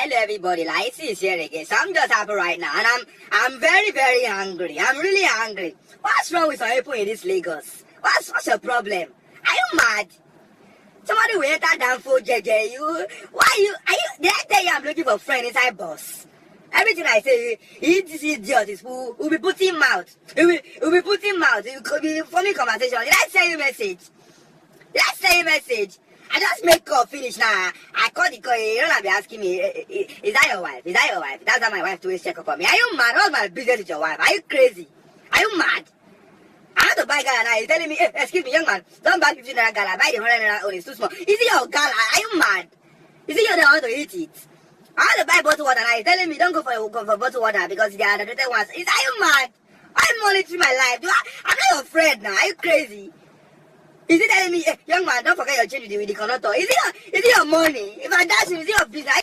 hello everybody, Lights is here again. Something just happened right now and I'm very, very hungry. I'm really hungry. What's wrong with some people in this Lagos? What's your problem? Are you mad? Somebody will enter down for JJ. Did I tell you I'm looking for a friend inside bus? Everything I say, this idiot is who will be putting mouth. He will be putting mouth. It could be funny conversation. Did I send you message? Did I send you message? I just make call finish now. I call the call. You don't be asking me, is that your wife? Is that your wife? That's how my wife always check up on me. Are you mad? What's my business with your wife? Are you crazy? Are you mad? I want to buy gala now. He's telling me, excuse me, young man, don't buy 15 naira gala. Buy the 100 naira only. It's too small. Is it your gala? Are you mad? Is it you that want to eat it? I want to buy bottled water now. He's telling me, don't go for bottled water because they are the better ones. Are you mad? I'm monitoring my life. I'm not your friend now. Are you crazy? Is it telling me, young man, don't forget your change with the conductor? Is it your money? If I dash you, is it your business?